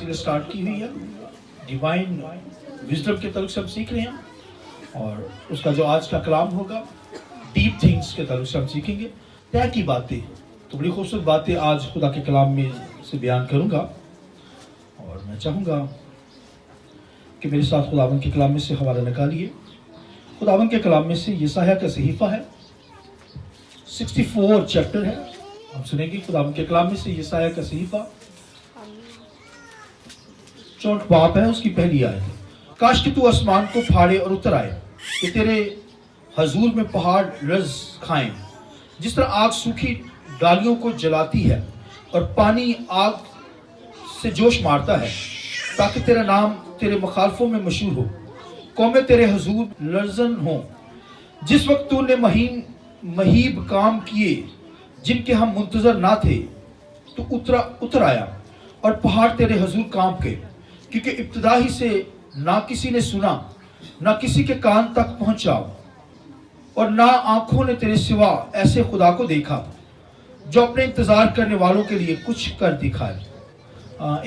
Series start की हुई है, डिवाइन विजडम के तल्लुक से हम सीख रहे हैं, और उसका जो आज का कलाम होगा डीप थिंग्स के तल्लुक से हम सीखेंगे। तय की बातें, तो बड़ी खूबसूरत बातें आज खुदा के कलाम में से बयान करूंगा, और मैं चाहूँगा कि मेरे साथ खुदावन के कलाम में से हवाला निकालिए। खुदावन के कलाम में से यशायाह का सहीफा है, 64 चैप्टर है, हम सुनेंगे खुदावन के कलाम में से यशायाह का सहीफा 64 बाप है, उसकी पहली आयत है। काश कि तू आसमान को फाड़े और उतर आए, कि तेरे हजूर में पहाड़ रज खाएं। जिस तरह आग सूखी डालियों को जलाती है और पानी आग से जोश मारता है, ताकि तेरा नाम तेरे मुखालफों में मशहूर हो, कौमें तेरे हजूर लर्जन हो। जिस वक्त तूने महीब काम किए जिनके हम मुंतजर ना थे, तो उतर आया और पहाड़ तेरे हजूर कांप के, क्योंकि इब्तिदा ही से ना किसी ने सुना, ना किसी के कान तक पहुंचा, और ना आंखों ने तेरे सिवा ऐसे खुदा को देखा जो अपने इंतजार करने वालों के लिए कुछ कर दिखाए।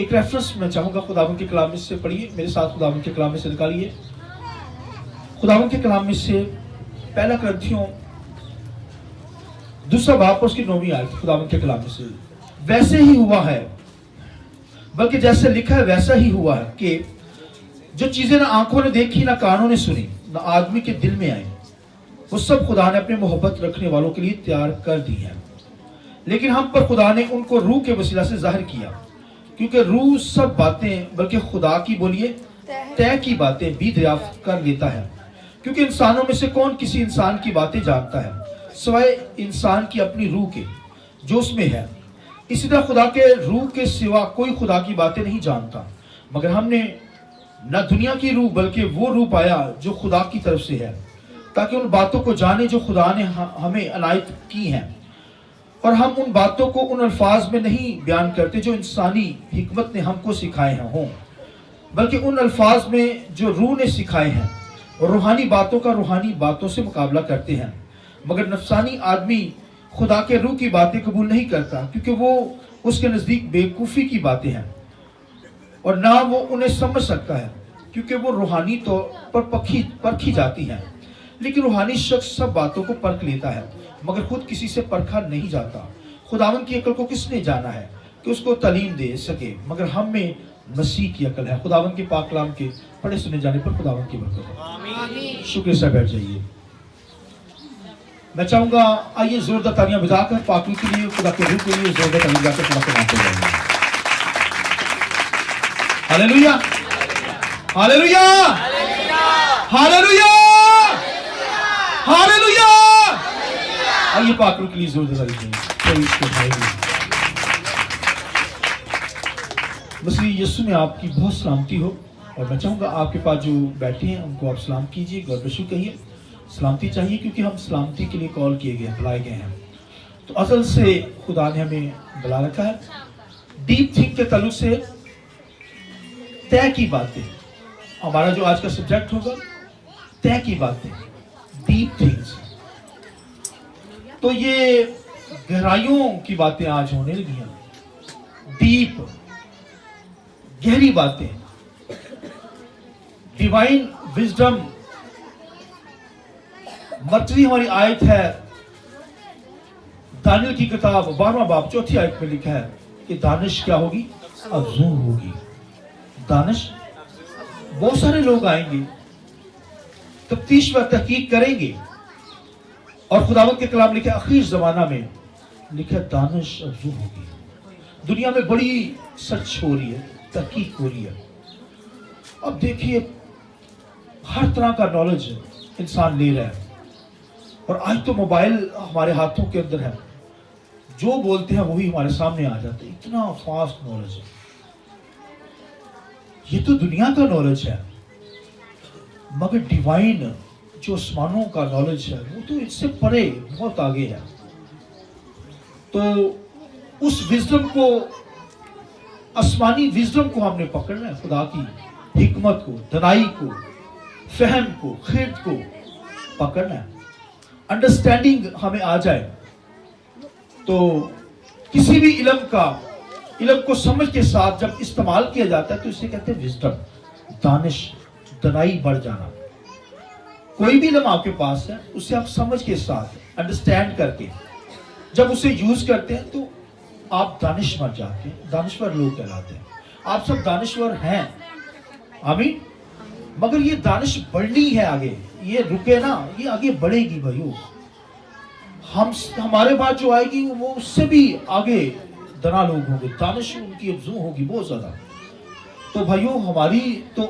एक रेफरेंस मैं चाहूंगा, खुदावन के कलाम में से पढ़िए मेरे साथ, खुदावन के कलाम में से निकालिए। खुदावन के कलाम में से पहला ग्रंथियों 2 बाब उसकी 9वीं आयत, खुदावन के कलाम में से वैसे ही हुआ है, बल्कि जैसे लिखा है वैसा ही हुआ है, कि जो चीजें ना आंखों ने देखी, ना कानों ने सुनी, ना आदमी के दिल में आई, वो सब खुदा ने अपने मोहब्बत रखने वालों के लिए तैयार कर दी है। लेकिन हम पर खुदा ने उनको रूह के वसीला से जाहिर किया, क्योंकि रूह सब बातें, बल्कि खुदा की बोलिए तय की बातें भी दरियाफ्त कर लेता है। क्योंकि इंसानों में से कौन किसी इंसान की बातें जानता है, सिवाय इंसान की अपनी रूह के जो उसमें है। इसी तरह खुदा के रूह के सिवा कोई खुदा की बातें नहीं जानता। मगर हमने न दुनिया की रूह, बल्कि वो रूह पाया जो खुदा की तरफ से है, ताकि उन बातों को जाने जो खुदा ने हमें अनायत की हैं। और हम उन बातों को उन अल्फाज में नहीं बयान करते जो इंसानी हिकमत ने हमको सिखाए हैं हों, बल्कि उन अल्फाज में जो रूह ने सिखाए हैं, और रूहानी बातों का रूहानी बातों से मुकाबला करते हैं। मगर नफसानी आदमी खुदा के रूह की बातें कबूल नहीं करता, क्योंकि वो उसके नज़दीक बेवकूफ़ी की बातें हैं, और ना वो उन्हें समझ सकता है, क्योंकि वो रूहानी तौर पर परखी जाती हैं। लेकिन रूहानी शख्स सब बातों को परख लेता है, मगर खुद किसी से परखा नहीं जाता। खुदावन की अकल को किसने जाना है कि उसको तालीम दे सके, मगर हम में मसीह की अकल है। खुदावन के पाक कलाम के पढ़े सुने जाने पर खुदावन की बरकत हो। शुक्र से बैठ जाइए। मैं चाहूंगा आइए जोरदार तालियां बजाकर पाकी के लिए, खुदा के रूह के लिए जोरदार तालियां बजाकर खुदा के नाम पे जाएंगे। Hallelujah, hallelujah, hallelujah, hallelujah. आइए पाकी के लिए जोरदार तालियां। मसीह यीशु में आपकी बहुत सलामती हो, और मैं चाहूंगा आपके पास जो बैठे हैं उनको आप सलाम कीजिए, गॉड ब्लेस यू कहिए। सलामती चाहिए, क्योंकि हम सलामती के लिए कॉल किए गए, बुलाए गए हैं। तो असल से खुदा ने हमें बुला रखा है। डीप थिंक के ताल्लुक से तय की बातें, हमारा जो आज का सब्जेक्ट होगा तय की बातें, डीप थिंग्स। तो ये गहराइयों की बातें आज होने लगी हैं, डीप गहरी बातें, डिवाइन विजडम। मरकजी हमारी आयत है दानियल की किताब 12वां बाब 4थी आयत में लिखा है कि दानिश क्या होगी, अफजूं होगी। दानिश, बहुत सारे लोग आएंगे, तफ्तीश व तहकीक करेंगे, और खुदावत के कलाम लिखा आखिर जमाना में लिखा दानिश अफजूं होगी। दुनिया में बड़ी सर्च हो रही है, तहकीक हो रही है। अब देखिए हर तरह का नॉलेज इंसान ले रहा है, और आज तो मोबाइल हमारे हाथों के अंदर है, जो बोलते हैं वही हमारे सामने आ जाते हैं। इतना फास्ट नॉलेज है, ये तो दुनिया का नॉलेज है। मगर डिवाइन जो आसमानों का नॉलेज है वो तो इससे परे बहुत आगे है। तो उस विजडम को, आसमानी विजडम को हमने पकड़ना है, खुदा की हिकमत को, दनाई को, फहम को, खिर्द को पकड़ना है। अंडरस्टैंडिंग हमें आ जाए तो किसी भी इल्म का इल्म को समझ के साथ जब इस्तेमाल किया जाता है तो इसे कहते हैं विजडम, दानिश, दनाई बढ़ जाना। कोई भी इल्म आपके पास है उसे आप समझ के साथ अंडरस्टैंड करके जब उसे यूज करते हैं तो आप दानिशवर जाते हैं, दानिशवर लोग कहलाते हैं। आप सब दानिशवर हैं, आमीन। मगर ये दानिश बढ़नी है आगे, ये रुके ना, ये आगे बढ़ेगी भाइयों। हमारे बाद जो आएगी वो उससे भी आगे दना लोग होंगे, दानिश उनकी अफजू होगी बहुत ज्यादा। तो भाइयों हमारी तो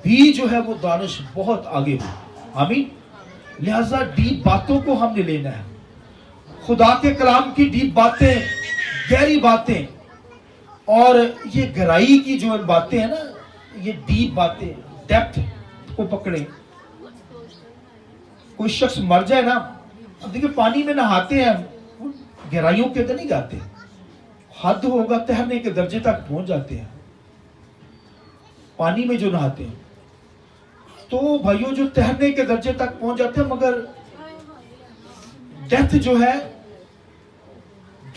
भी जो है वो दानिश बहुत आगे हो, आमीन। लिहाजा डीप बातों को हमने लेना है, खुदा के कलाम की डीप बातें, गहरी बातें, और ये गहराई की जो बातें हैं ना, ये डीप बातें, डेप्थ को पकड़े। कोई शख्स मर जाए ना, अब देखिए पानी में नहाते हैं, गहराइयों के अंदर नहीं जाते, हद होगा तैरने के दर्जे तक पहुंच जाते हैं पानी में जो नहाते हैं। तो भाइयों जो तैरने के दर्जे तक पहुंच जाते हैं, मगर डेप्थ जो है,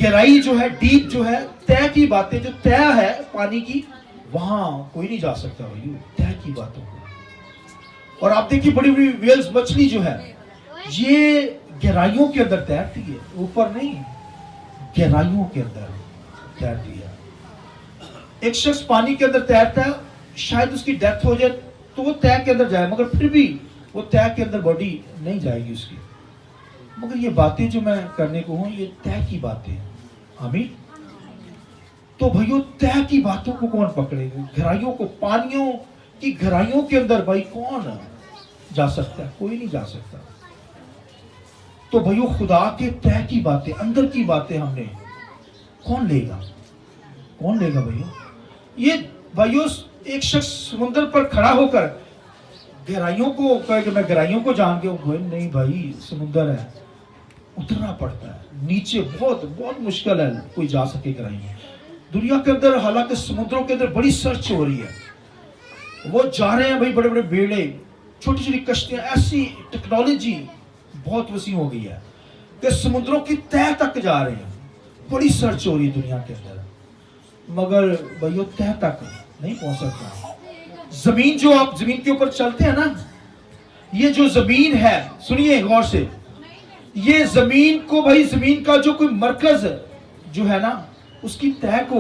गहराई जो है, डीप जो है, तय की बातें जो तय है पानी की, वहां कोई नहीं जा सकता भाइयों तय की बातों को। और आप देखिए बड़ी बड़ी वेल्स, मछली जो है ये गहराइयों के अंदर तैरती है, ऊपर नहीं, गहराइयों के अंदर तैरती है। एक शख्स पानी के अंदर तैरता है, शायद उसकी डेथ हो जाए तो वो तय के अंदर जाए, मगर फिर भी वो तय के अंदर बॉडी नहीं जाएगी उसकी। मगर ये बातें जो मैं करने को हूं ये तय की बातें, आमीन। तो भाइयों तय की बातों को कौन पकड़ेगा? गहराइयों को, पानियों की गहराइयों के अंदर भाई कौन जा सकता है? कोई नहीं जा सकता। तो भाइयों खुदा के तय की बातें, अंदर की बातें हमने कौन लेगा? कौन लेगा भाइयों? ये भाइयों एक शख्स समुद्र पर खड़ा होकर गहराइयों को कहे कि मैं गहराइयों को जान के हूं, नहीं भाई समुद्र है, उतरना पड़ता है नीचे, बहुत बहुत मुश्किल है कोई जा सके गहराइयों। दुनिया के अंदर हालांकि समुद्रों के अंदर बड़ी सर्च हो रही है, वो जा रहे हैं भाई, बड़े बड़े बेड़े, छोटी छोटी कश्तियां, ऐसी टेक्नोलॉजी बहुत वसी हो गई है कि समुद्रों की तह तक जा रहे हैं, बड़ी सर्च हो रही है दुनिया के अंदर, मगर भाइयों तह तक नहीं पहुंच सकता। जमीन जो आप जमीन के ऊपर चलते हैं ना, ये जो जमीन है, सुनिए गौर से, ये जमीन को भाई, जमीन का जो कोई मरकज जो है ना, उसकी तह को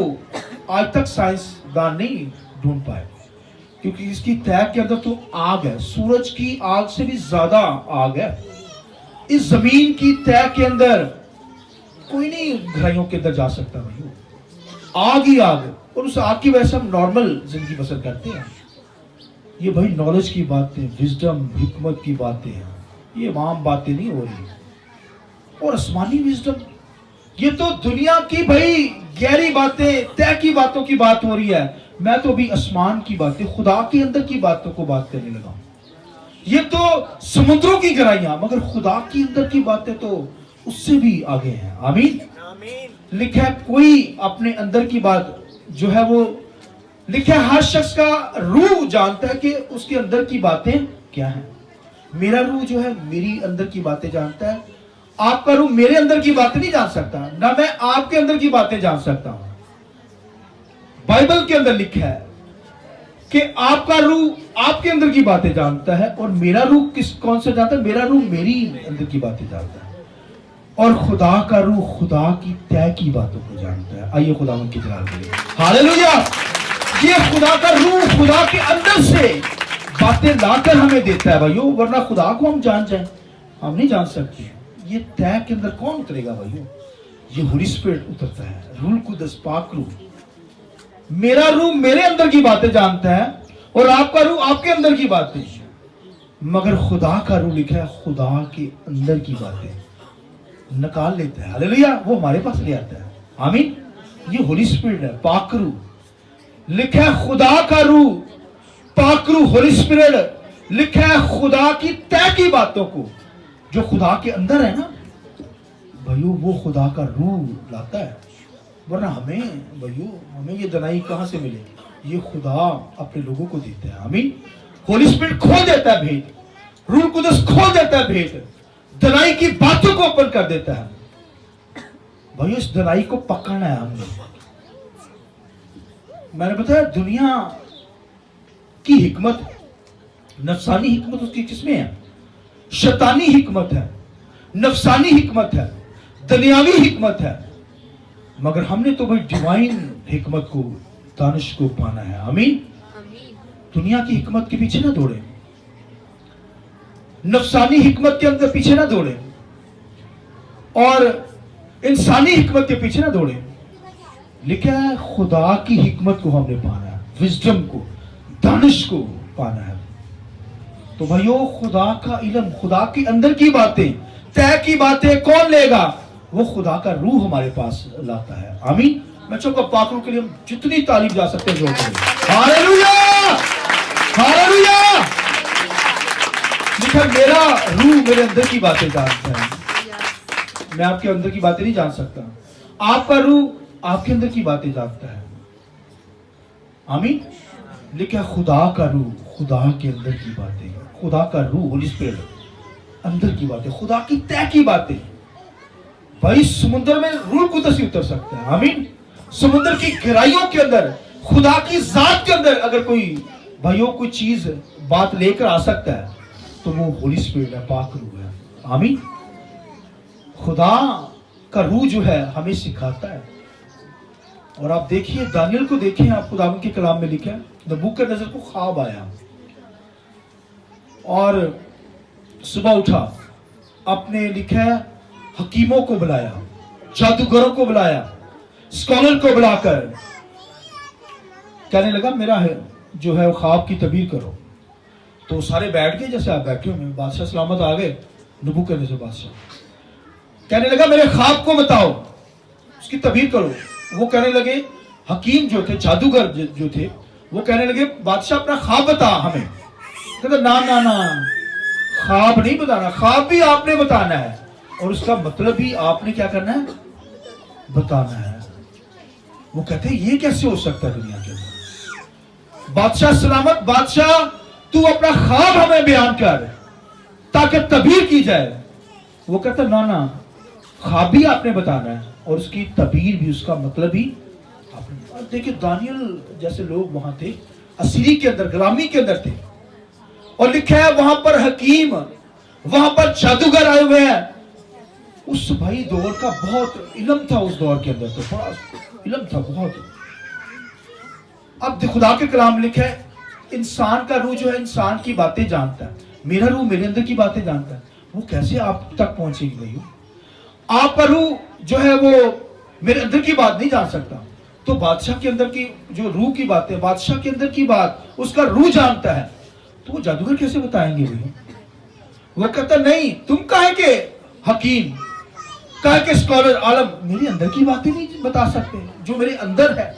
आज तक साइंसदान नहीं ढूंढ पाए, क्योंकि इसकी तह के अंदर तो आग है, सूरज की आग से भी ज्यादा आग है। इस जमीन की तह के अंदर कोई नहीं गहराइयों के अंदर जा सकता भाई, आग ही आग, और उस आग की वजह से हम नॉर्मल जिंदगी बसर करते हैं। ये भाई नॉलेज की बातें, विजडम, हिकमत की बातें हैं, ये आम बातें नहीं हो रही। और आसमानी विजडम, ये तो दुनिया की भाई गहरी बातें, तय की बातों की बात हो रही है। मैं तो अभी आसमान की बातें, खुदा के अंदर की बातों को बात करने लगा। ये तो समुद्रों की गहराइयां, मगर खुदा की अंदर की बातें तो उससे भी आगे हैं, आमीन। लिखा है कोई अपने अंदर की बात जो है वो, लिखा है हर शख्स का रूह जानता है कि उसके अंदर की बातें क्या हैं। मेरा रूह जो है मेरी अंदर की बातें जानता है, आपका रूह मेरे अंदर की बातें नहीं जान सकता, ना मैं आपके अंदर की बातें जान सकता हूं। बाइबल के अंदर लिखा है कि आपका रूह आपके अंदर की बातें जानता है, और मेरा रूह कौन से जानता है? मेरा रूह मेरी अंदर की बातें जानता है, और खुदा का रूह खुदा की तय की बातों को जानता है। आइए खुदा की जलाल के लिए हालेलुया। ये खुदा का रूह खुदा के अंदर से बातें लाकर हमें देता है भाइयों, वरना खुदा को हम जान जाएं, हम नहीं जान सकते। ये तय के अंदर कौन उतरेगा भाइयों? ये होली स्पिरिट उतरता है, रूह कुदस, पाक रूह। मेरा रूह मेरे अंदर की बातें जानता है, और आपका रूह आपके अंदर की बातें, मगर खुदा का रूह लिखा है खुदा के अंदर की बातें निकाल लेता है। हालेलुया, वो हमारे पास ले आता है, आमीन। ये होली स्पिरिट है, पाक रूह। लिखा है खुदा का रूह, पाक रूह, होली स्पिरिट। लिखा है खुदा की तय की बातों को, जो खुदा के अंदर है ना भाइयों, वो खुदा का रूह लाता है। वरना हमें भाइयों, हमें ये दनाई कहां से मिलेगी? ये खुदा अपने लोगों को देता है, आमीन। होली स्पिरिट खोल देता है भेद, रूह कुदस खोल देता है भेद, दनाई की बातों को ओपन कर देता है। भाइयों इस दनाई को पकड़ना है हमने, मैंने बताया दुनिया की हिकमत, नफसानी हिकमत उसकी किसमें है? शैतानी हिकमत है, नफसानी हिकमत है, दुनियावी हिकमत है, मगर हमने तो भाई डिवाइन हिकमत को, दानिश को पाना है। आमीन। दुनिया की हिकमत के पीछे ना दौड़े, नफसानी हिकमत के अंदर पीछे ना दौड़े, और इंसानी हिकमत के पीछे ना दौड़े। लिखा है खुदा की हिकमत को हमने पाना है, विजडम को, दानिश को पाना है। तो भाइयों, खुदा का इल्म, खुदा के अंदर की बातें, तय की बातें कौन लेगा? वो खुदा का रूह हमारे पास लाता है। आमीन। मैं चाहूंगा पाक रूह के लिए हम जितनी तारीफ जा सकते हैं जोर करें। Hallelujah, hallelujah. लिखा मेरा रूह मेरे अंदर की बातें जानता है। मैं आपके अंदर की बातें नहीं जान सकता, आपका रूह आपके अंदर की बातें जानता है। आमीन। लिखा खुदा का रूह, खुदा के अंदर की बातें, खुदा का रूह, होली स्पिरिट अंदर की बातें, खुदा की तय की बातें। भाई समुद्र में रूह कुदस ही उतर सकता है। आमीन। समुद्र की गहराइयों के अंदर, खुदा की जात के अंदर अगर कोई भाइयों कोई चीज बात लेकर आ सकता है तो वो होली स्पिरिट है, पाक रूह है। आमीन। खुदा का रूह जो है हमें सिखाता है। और आप देखिए दानियल को देखिए, आप खुदावंद के कलाम में लिखा है नबूकदनेस्सर को ख्वाब आया और सुबह उठा, अपने लिखा है हकीमों को बुलाया, जादूगरों को बुलाया, स्कॉलर को बुलाकर कहने लगा मेरा है जो है ख्वाब की तबीर करो। तो सारे बैठ गए जैसे आप बैठे हो, बादशाह सलामत आ गए। नबूकदनेस्सर बादशाह कहने लगा मेरे ख्वाब को बताओ, उसकी तबीर करो। वो कहने लगे, हकीम जो थे, जादूगर जो थे, वो कहने लगे बादशाह अपना ख्वाब बता हमें। कहता ना ना ना, ख्वाब नहीं बताना, ख्वाब भी आपने बताना है और उसका मतलब भी आपने क्या करना है? बताना है। वो कहते हैं ये कैसे हो सकता है दुनिया के अंदर? बादशाह सलामत, बादशाह तू अपना ख्वाब हमें बयान कर ताकि तबीर की जाए। वो कहता ना ना, ख्वाब भी आपने बताना है और उसकी तबीर भी, उसका मतलब भी आपने। देखिए दानियल जैसे लोग वहां थे, असीरी के अंदर, गुलामी के अंदर थे, और लिखा है वहां पर हकीम, वहां पर जादूगर आए हुए हैं। उस भाई दौर का बहुत इल्म था, उस दौर के अंदर तो बड़ा इल्म था बहुत। अब खुदा के कलाम लिखा है इंसान का रूह जो है इंसान की बातें जानता है, मेरा रूह मेरे अंदर की बातें जानता है। वो कैसे आप तक पहुंचेगी भाई? आपका रूह जो है वो मेरे अंदर की बात नहीं जान सकता, तो बादशाह के अंदर की जो रूह की बात है, बादशाह के अंदर की बात उसका रूह जानता है, तो वो जादूगर कैसे बताएंगे भाई? वो कहता नहीं, तुम काहे के हकीम, काहे के स्कॉलर, आलम मेरे अंदर की बातें नहीं बता सकते जो मेरे अंदर है।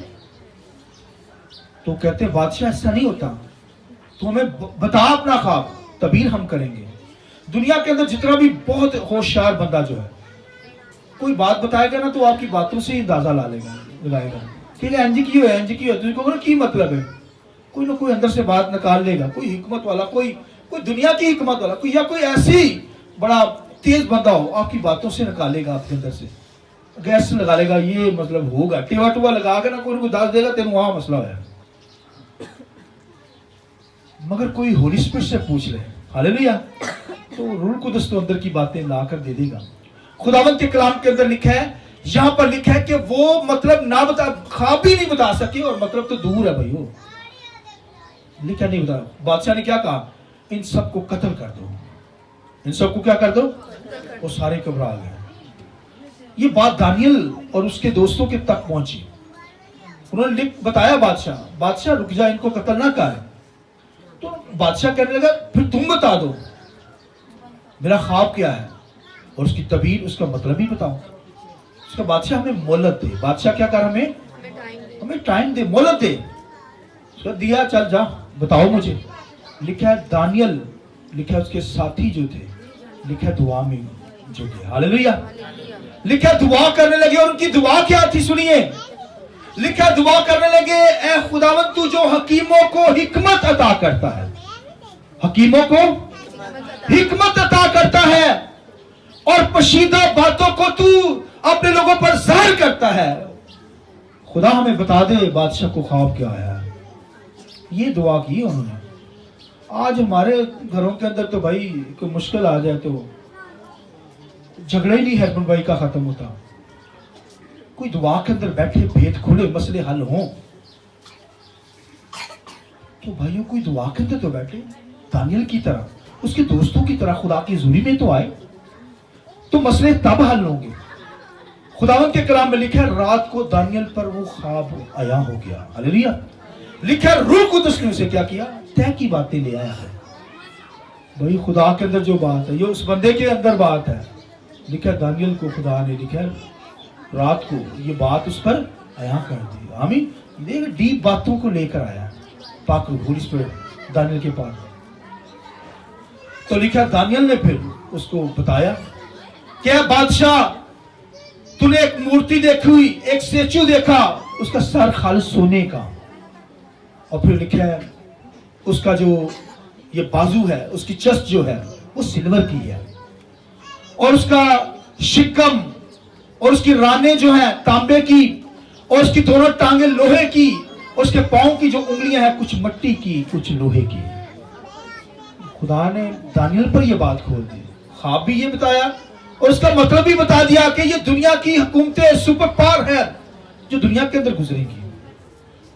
तो कहते बादशाह ऐसा नहीं होता, तो हमें बता अपना ख्वाब, तबीर हम करेंगे। दुनिया के अंदर जितना भी बहुत होशियार बंदा जो है, कोई बात बताएगा ना तो आपकी बातों से ही अंदाजा लगाएगा कि एनजी की हो, एनजी की हो, तुझको की मतलब है, कोई ना कोई अंदर से बात निकाल लेगा। कोई हिकमत वाला, कोई दुनिया की हिकमत वाला, कोई या कोई ऐसी बड़ा तेज बंदा हो, आपकी बातों से निकालेगा, आपके अंदर से गैस लगा लेगा, ये मतलब होगा, टेवा टुवा लगा के ना कोई को दास देगा, तेन वहां मसला है। मगर कोई होली स्पिरिट से पूछ ले, हालेलुया, तो रूह कुदस तो अंदर की बातें लाकर दे देगा। खुदावंद के कलाम के अंदर लिखा है, यहां पर लिखा है कि वो मतलब ना बता, ख्वाब भी नहीं बता सके, और मतलब तो दूर है भाई, वो लिखा नहीं बता। बादशाह ने क्या कहा, इन सबको कत्ल कर दो, इन सबको क्या कर दो। वो सारे घबरा गए। ये बात दानियल और उसके दोस्तों के तक पहुंची। उन्होंने बताया बादशाह रुक जा, इनको कत्ल ना कर। तो बादशाह कहने लगा फिर तुम बता दो मेरा ख्वाब क्या है और उसकी तबीर, उसका मतलब भी बताओ। उसका बादशाह हमें मोहलत दे। बादशाह क्या कर, हमें टाइम दे, मोहलत दे। उसका दिया, चल जा बताओ मुझे। लिखा है दानियल, लिखा है उसके साथी जो थे, लिखा है दुआ में जो थे, हालेलुया। लिखा है दुआ करने लगे, और उनकी दुआ क्या थी सुनिए। लिखा दुआ करने लगे, ए खुदावंद तू जो हकीमों को हिकमत अता करता है, हकीमों को हिकमत अता करता है, और पशीदा बातों को तू अपने लोगों पर जाहिर करता है। खुदा हमें बता दे बादशाह को ख्वाब क्या आया है। ये दुआ की उन्होंने। आज हमारे घरों के अंदर तो भाई कोई मुश्किल आ जाए तो झगड़ा ही नहीं हस्बैंड भाई का खत्म होता। कोई दुआ के अंदर बैठे, भेद खुले, मसले हल हों, तो भाइयों कोई दुआ के अंदर तो बैठे, दानियल की तरह, उसके दोस्तों की तरह खुदा की हुजूरी में तो आए, तो मसले तब हल होंगे। खुदावंद के कलाम में लिखा है रात को दानियल पर वो ख्वाब आया हो गया। हालेलुया। लिखा है रूह कुदस ने उसे क्या किया, तय की बातें ले आया है। भाई खुदा के अंदर जो बात है, ये उस बंदे के अंदर बात है। लिखा है दानियल को खुदा ने लिखा है रात को ये बात उस पर आया कर दी। आमीन। देख डीप बातों को लेकर आया पाक होली स्पिरिट दानियल के पास। तो लिखा दानियल ने फिर उसको बताया, क्या बादशाह तूने एक मूर्ति देखी हुई, एक स्टेचू देखा, उसका सर खालिस सोने का, और फिर लिखा है उसका जो ये बाजू है, उसकी चस्ट जो है वो सिल्वर की है, और उसका शिकम और उसकी रानें जो है तांबे की, और उसकी दोनों टांगे लोहे की, और उसके पांव की जो उंगलियां हैं कुछ मिट्टी की कुछ लोहे की। खुदा ने दानियल पर यह बात खोल दी, ख्वाब भी ये बताया और उसका मतलब भी बता दिया कि ये दुनिया की हुकूमतें सुपर पावर है जो दुनिया के अंदर गुजरेंगी।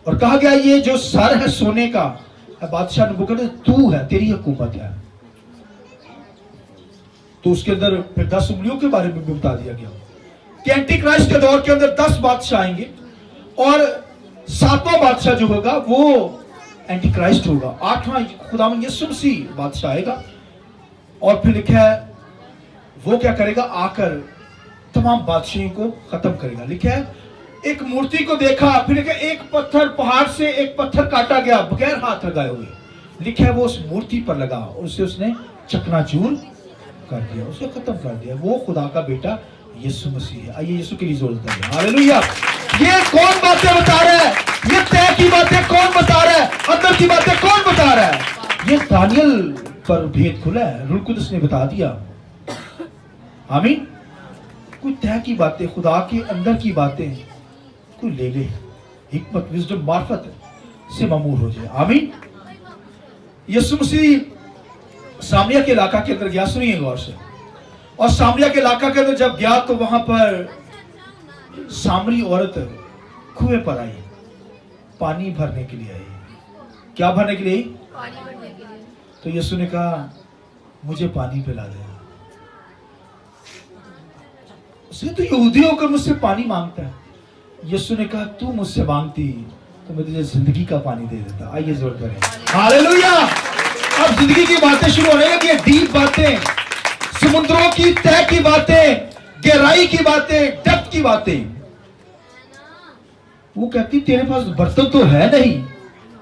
और कहा गया ये जो सर है सोने का, बादशाह नबूकदनेस्सर तू है, तेरी हुकूमत है। तो उसके अंदर फिर 10 उंगलियों के बारे में भी बता दिया गया कि एंटी क्राइस्ट के दौर के अंदर 10 बादशाह आएंगे और 7वां बादशाह जो होगा वो एंटी क्राइस्ट होगा। 8वां खुदावंद यीशु मसीह बादशाह आएगा, और फिर लिखा है वो क्या करेगा, आकर तमाम बादशाहों को खत्म करेगा। लिखा है एक मूर्ति को देखा, फिर लिखा एक पत्थर, पहाड़ से एक पत्थर काटा गया बगैर हाथ लगाए हुए। लिखा है वो उस मूर्ति पर लगा और उसे उसने चकनाचूर कर दिया, उसे खत्म कर दिया। वो खुदा का बेटा यीशु मसीह है। आइए यीशु के लिए जोर देते हैं हालेलुया। ये कौन बातें बता रहा है, ये तय की बातें कौन बता रहा है, अंदर की बातें कौन बता रहा है। ये दानियल पर भेद खुला है, रूह कुदस ने बता दिया। आमीन। कोई तय की बातें, खुदा के अंदर की बातें कोई ले ले, हिकमत विजडम मार्फत से मामूर हो जाए। आमीन। यीशु मसीह सामरिया के इलाका के अंदर गया, सुनिए गौर से, और सामरिया के इलाका के अंदर जब गया तो वहां पर सामरी औरत कुएं पर आई, पानी भरने के लिए आई। क्या भरने के लिए? पानी भरने के लिए। तो यीशु ने कहा मुझे पानी पिला दे। उसने तो यहूदी होकर मुझसे पानी मांगता है। यीशु ने कहा तू मुझसे मांगती तो मैं तुझे जिंदगी का पानी दे देता। आइए जोर करें हालेलुया। अब जिंदगी की बातें शुरू होने लगी, डीप बातें, समुद्रों की तय की बातें, गहराई की बातें, डेप्थ की बातें। वो कहती तेरे पास बर्तन तो है नहीं,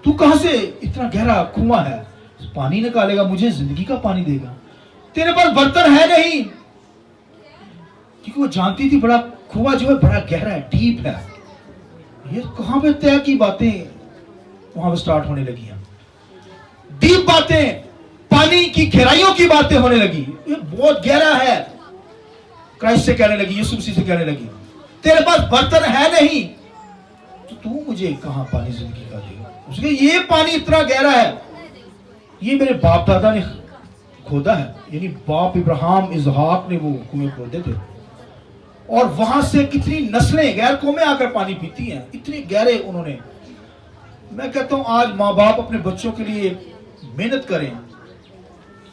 तू कहां से इतना गहरा कुआं है पानी निकालेगा, मुझे जिंदगी का पानी देगा। तेरे पास बर्तन है नहीं, क्योंकि वो जानती थी बड़ा कुआं जो है बड़ा गहरा है, डीप है। ये कहां पे तय की बातें वहां पे स्टार्ट होने लगी हैं, डीप बातें, पानी की गहराइयों की बातें होने लगी। ये बहुत गहरा है। क्राइस्ट से कहने लगी, यीशु मसीह से कहने लगी तेरे पास बर्तन है नहीं तो तू मुझे कहां पानी जिंदगी का देगा। उसके ये पानी इतना गहरा है, ये मेरे बाप दादा ने खोदा है, यानी बाप इब्राहिम इसहाक ने वो कुएं खोदे थे, और वहां से कितनी नस्लें गैर कौमें आकर पानी पीती हैं, इतने गहरे उन्होंने। मैं कहता हूं आज माँ बाप अपने बच्चों के लिए मेहनत करें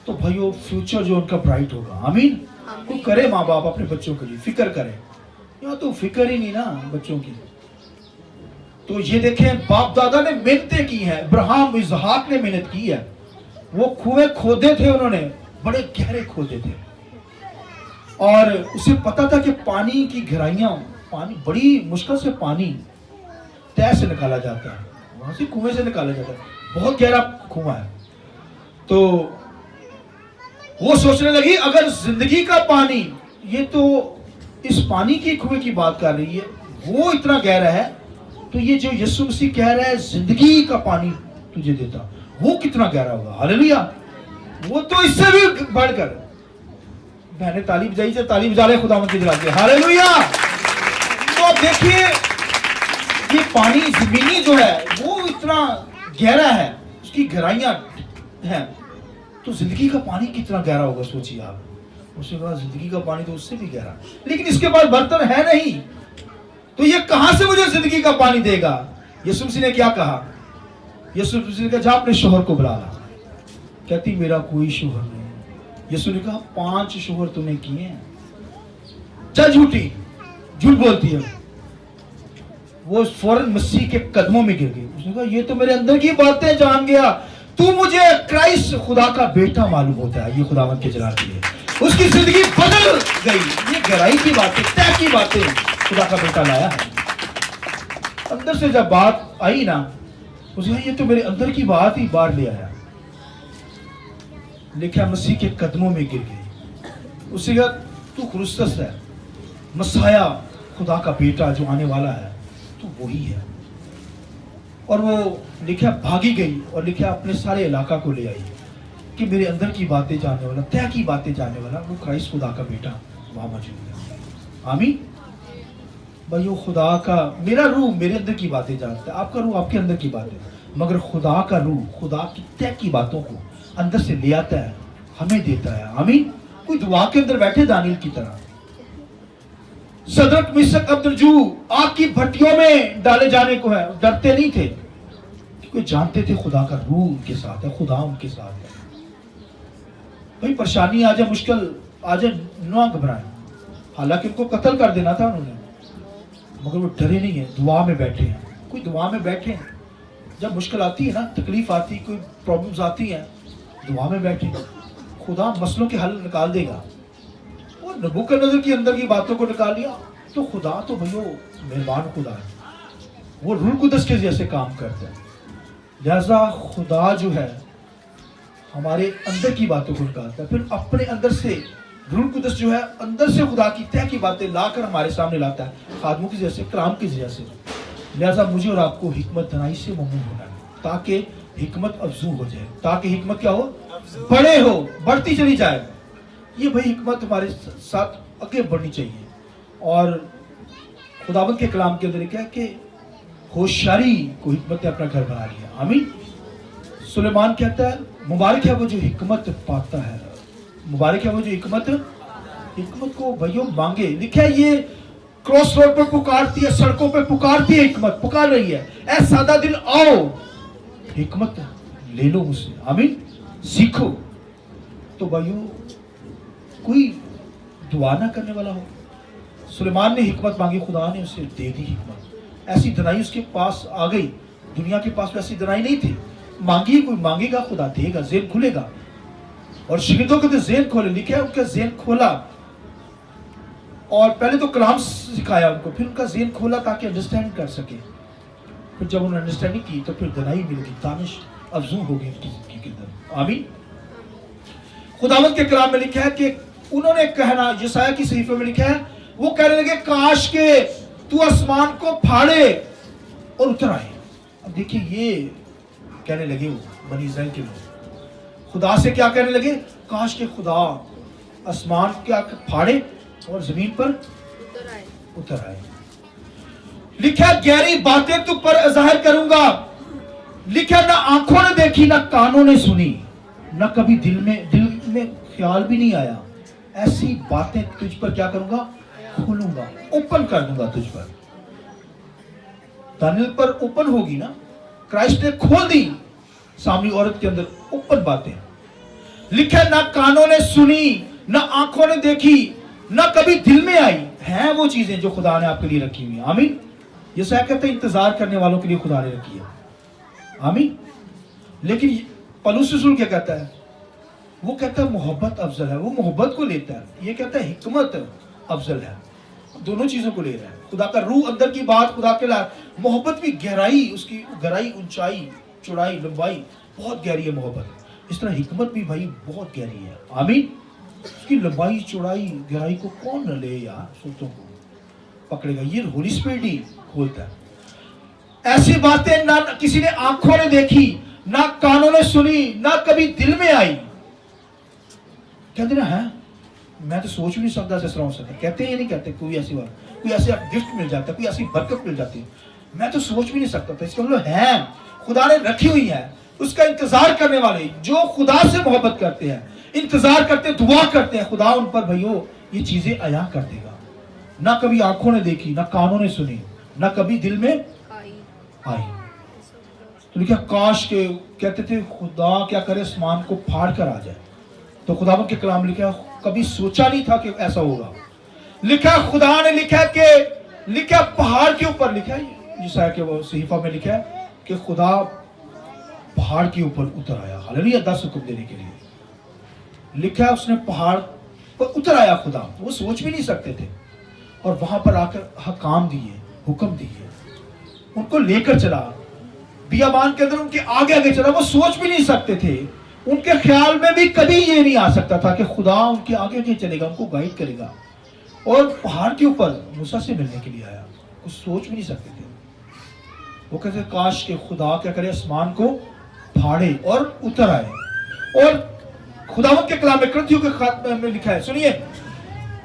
तो भाइयों फ्यूचर जो उनका ब्राइट होगा। आमीन। वो करे माँ बाप अपने बच्चों के लिए, फिक्र करें। यहाँ तो फिक्र ही नहीं ना बच्चों की। तो ये देखें बाप दादा ने मेहनतें की हैं, इब्राहिम इसहाक ने मेहनत की है, वो कुएं खोदे थे, उन्होंने बड़े गहरे खोदे थे, और उसे पता था कि पानी की गहराइयां, पानी बड़ी मुश्किल से पानी तय से निकाला जाता है, वहां से कुएं से निकाला जाता है, बहुत गहरा कुआं है। तो वो सोचने लगी अगर जिंदगी का पानी, ये तो इस पानी के कुएं की बात कर रही है, वो इतना गहरा है, तो ये जो यीशु मसीह कह रहा है जिंदगी का पानी तुझे देता, वो कितना गहरा होगा। हालेलुया। वो तो इससे भी बढ़कर, मैंने ताली बजाई से ताली बजा रहे खुदावंद की जलाल के हालेलुया। तो अब देखिए ये पानी जमीनी जो है वो इतना गहरा है, उसकी गहराइयां हैं, तो जिंदगी का पानी कितना गहरा होगा सोचिए आप। उसके बाद जिंदगी का पानी तो उससे भी गहरा, लेकिन इसके बाद बर्तन है नहीं, तो ये कहां से मुझे जिंदगी का पानी देगा? यीशु मसीह ने क्या कहा? यीशु मसीह ने कहा जा अपने शोहर को बुला ला। कहती मेरा कोई शोहर नहीं। यीशु ने कहा 5 शोहर तूने किए हैं, चल झूठी, झूठ बोलती है। वो फौरन मसीह के कदमों में गिर गई। उसने कहा ये तो मेरे अंदर की बातें जान गया, तू मुझे क्राइस्ट खुदा का बेटा मालूम होता है। ये खुदावंत के जलाल की है, उसकी जिंदगी बदल गई। ये गहराई की बातें, तय की बातें खुदा का बेटा लाया है। अंदर से जब बात आई ना, उसने ये तो मेरे अंदर की बात ही बाहर ले आया। लिखा मसीह के कदमों में गिर गई। उससे कहा तू क्रिस्तस है, मसाया खुदा का बेटा जो आने वाला है, तो वही है। और वो लिखा भागी गई और लिखा अपने सारे इलाका को ले आई कि मेरे अंदर की बातें जानने वाला, तय की बातें जानने वाला वो क्राइस्ट खुदा का बेटा वहां मौजूद है। आमीन भाई, वो खुदा का, मेरा रूह मेरे अंदर की बातें जानता है, आपका रूह आपके अंदर की बातें, मगर खुदा का रूह खुदा की तय की बातों को अंदर से ले आता है, हमें देता है। आमीन। कोई दुआ के अंदर बैठे दानियल की तरह, सदरक मिशक अब्दुलजू आग की भट्टियों में डाले जाने को है, डरते नहीं थे क्योंकि जानते थे खुदा का रूह उनके साथ है, खुदा उनके साथ है। भाई परेशानी आ जाए, मुश्किल आ जाए, ना घबराएं। हालांकि उनको कत्ल कर देना था उन्होंने, मगर वो डरे नहीं है, दुआ में बैठे हैं। कोई दुआ में बैठे हैं, जब मुश्किल आती है ना, तकलीफ आती, कोई प्रॉब्लम्स आती हैं, दुआ में बैठे, खुदा मसलों के हल निकाल देगा। और नबूकदनेस्सर की अंदर की बातों को निकाल लिया, तो खुदा तो भैया मेहरबान खुदा है, वो रूह कुदस के जैसे काम करता है। लिहाजा खुदा जो है हमारे अंदर की बातों को निकालता है, फिर अपने अंदर से रूह कुदस जो है अंदर से खुदा की तय की बातें लाकर हमारे सामने लाता है, खादमों की जैसे, कलाम की जैसे। लिहाजा मुझे और आपको हिकमत दनाई से ममनून होना है, ताकि हिकमत अफजू हो जाए, ताकि हिकमत क्या हो, बड़े हो, बढ़ती चली जाए। ये भाई हिकमत हमारे साथ आगे बढ़नी चाहिए। और खुदावंत के कलाम के अंदर क्या है कि होशियारी को हिकमत ने अपना घर बना लिया। आमीन। सुलेमान कहता है मुबारक है वो जो हिकमत पाता है, मुबारक है वो जो हिकमत को भाइयों मांगे। लिखा है ये क्रॉस रोड पर पुकारती है, सड़कों पर पुकारती है, हिकमत पुकार रही है, ऐ सादा दिल आओ हिकमत ले लो मुझसे। आमीन। सीखो। तो भाइयों कोई दुआ ना करने वाला हो, सुलेमान ने हिकमत मांगी, खुदा ने उसे दे दी हिकमत। ऐसी दनाई उसके पास आ गई, दुनिया के पास ऐसी दनाई नहीं थी। मांगी, कोई मांगेगा खुदा देगा, ज़ेहन खुलेगा। और शिगिर्दों के तो ज़ेहन खोले, लिखा है उनका ज़ेहन खोला। और पहले तो कलाम सिखाया उनको, फिर उनका ज़ेहन खोला ताकि अंडरस्टैंड कर सके। फिर जब उन्होंने अंडरस्टैंडिंग की तो फिर दनाई मिल गई, दानिश अफजू हो गई उनकी जिंदगी के अंदर। आमीन। खुदावंत के कलाम में लिखा है कि उन्होंने कहना, यशायाह की सहीफे में लिखा है, वो कहने लगे काश के तू आसमान को फाड़े और उतर आए। अब देखिए ये कहने लगे वो बनी इस्राएल के लोग खुदा से, क्या कहने लगे, काश के खुदा आसमान क्या फाड़े और जमीन पर उतर आए। लिखा गहरी बातें तुझ पर जाहिर करूंगा। लिखा ना आंखों ने देखी, ना कानों ने सुनी, ना कभी दिल में ख्याल भी नहीं आया, ऐसी बातें तुझ पर क्या करूंगा, खोलूंगा, ओपन कर दूंगा तुझ पर। दानियल पर ओपन होगी ना, क्राइस्ट ने खोल दी सामने औरत के अंदर ओपन बातें। लिखा ना कानों ने सुनी, ना आंखों ने देखी, ना कभी दिल में आई, हैं वो चीजें जो खुदा ने आपके लिए रखी हुई है। आमीन। यशायाह कहते हैं इंतजार करने वालों के लिए खुदा ने रखी है। आमीन। लेकिन पौलुस रसूल क्या कहता है, वो कहता है मोहब्बत अफजल है, वो मोहब्बत को लेता है। ये कहता है हिकमत अफजल है, दोनों चीजों को ले रहा है। खुदा का रूह अंदर की बात, खुदा के ला मोहब्बत भी गहराई, उसकी गहराई, ऊंचाई, चौड़ाई, लंबाई बहुत गहरी है मोहब्बत। इस तरह हिकमत भी भाई बहुत गहरी है। आमीन। उसकी लंबाई, चौड़ाई, गहराई को कौन न ले यार, सोचों को पकड़ेगा, ये होली स्पिरिट ही खोलता है। ऐसी बातें ना किसी ने आंखों ने देखी, ना कानों ने सुनी, ना कभी दिल में आई। कहते ना है, मैं तो सोच भी नहीं सकता इस तरह हो सकता। कहते ये नहीं कहते, कोई ऐसी बात, कोई ऐसे गिफ्ट मिल जाता है, कोई ऐसी बरकत मिल जाती है, मैं तो सोच भी नहीं सकता था। इसका मतलब है खुदा ने रखी हुई है उसका इंतजार करने वाले, जो खुदा से मोहब्बत करते हैं, इंतजार करते, दुआ करते हैं, खुदा उन पर भाइयों ये चीजें अया कर देगा। ना कभी आंखों ने देखी, ना कानों ने सुनी, ना कभी दिल में आई। तो लिखा काश के कहते थे खुदा क्या करे आसमान को फाड़ कर आ जाए। तो खुदा के कलाम लिखा कभी सोचा नहीं था कि ऐसा होगा। लिखा खुदा ने लिखा पहाड़ के ऊपर, लिखा यशायाह के वो सहीफा में लिखा है कि खुदा पहाड़ के ऊपर उतर आया। हालेलुया, 10 हुक्म देने के लिए लिखा है उसने पहाड़ पर उतर आया। खुदा वो सोच भी नहीं सकते थे और वहां पर आकर हकाम दिए, हुक्म दिए, उनको लेकर चला बियाबान के अंदर, उनके आगे आगे चला। वो सोच भी नहीं सकते थे, उनके ख्याल में भी कभी ये नहीं आ सकता था कि खुदा उनके आगे आगे चलेगा, उनको गाइड करेगा। और पहाड़ के ऊपर मूसा से मिलने के लिए आया, कुछ सोच भी नहीं सकते थे। वो कहते काश के खुदा क्या करे आसमान को फाड़े और उतर आए। और खुदावंत के कलाम में कृतियों के खात्मे में लिखा है, सुनिए,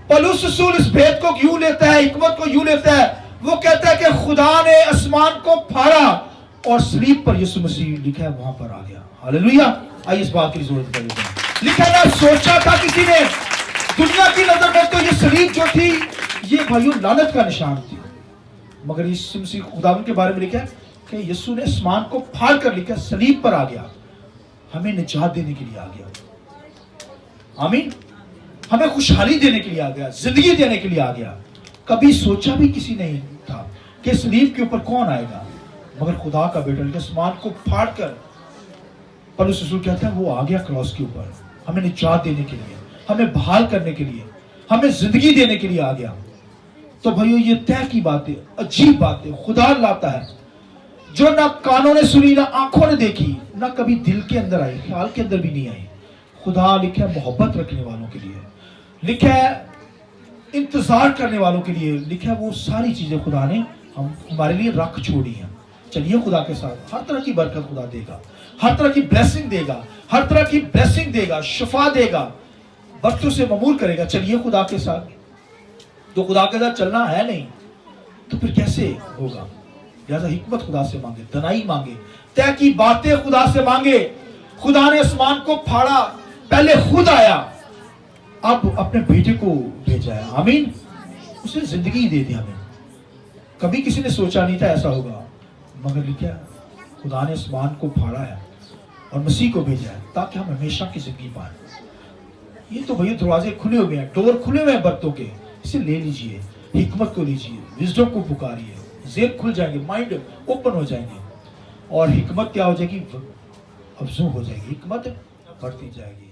पौलुस रसूल इस भेद को यूं लेता है, हिकमत को यूं लेता है। वो कहता है कि खुदा ने आसमान को फाड़ा और सलीब पर यीशु मसीह लिखा है वहां पर आ गया। हालेलुया, आइए इस बात की जरूरत है। लिखा ना सोचा था किसी ने, दुनिया की नजर में तो ये सलीब जो थी ये भाइयों लानत का निशान थी, मगर यीशु मसीह खुदावंत के बारे में लिखा है कि यीशु ने आसमान को फाड़ कर लिखा सलीब पर आ गया, हमें निजात देने के लिए आ गया। आमीन, हमें खुशहाली देने के लिए आ गया, जिंदगी देने के लिए आ गया। कभी सोचा भी किसी नहीं था कि सलीब के ऊपर कौन आएगा, मगर खुदा का बेटा आसमान को फाड़ कर पौलुस रसूल कहता है वो आ गया क्रॉस के ऊपर, हमें निजात देने के लिए, हमें बहाल करने के लिए, हमें जिंदगी देने के लिए आ गया। तो भाइयों ये तय की बातें, अजीब बातें खुदा लाता है जो ना कानों ने सुनी, ना आंखों ने देखी, ना कभी दिल के अंदर आई, ख्याल के अंदर भी नहीं आई। खुदा लिखा है मोहब्बत रखने वालों के लिए, लिखा है इंतजार करने वालों के लिए, लिखा है वो सारी चीजें खुदा ने हमारे लिए रख छोड़ी हैं। चलिए खुदा के साथ हर तरह की बरकत खुदा देगा, हर तरह की ब्लेसिंग देगा, हर तरह की ब्लेसिंग देगा, शिफा देगा, बच्चों से ममूर करेगा। चलिए खुदा के साथ। तो खुदा के साथ चलना है नहीं तो फिर कैसे होगा? लिहाजा हिकमत खुदा से मांगे, दनाई मांगे, तय की बातें खुदा से मांगे। खुदा ने आसमान को फाड़ा, पहले खुद आया, अब अपने बेटे को भेजा है। आमीन, उसने जिंदगी दे दी हमें। कभी किसी ने सोचा नहीं था ऐसा होगा, मगर लिखा खुदा ने आसमान को फाड़ा है और मसीह को भेजा है ताकि हम हमेशा की जिंदगी पाए। ये तो भैया दरवाजे खुले हुए हैं, डोर खुले हुए हैं बरतों के, इसे ले लीजिए, हिकमत को लीजिए, विजडम को पुकारिए, जेब खुल जाएंगे, माइंड ओपन हो जाएंगे और हिकमत क्या हो जाएगी? अफजू हो जाएगी, हिकमत बढ़ती जाएगी।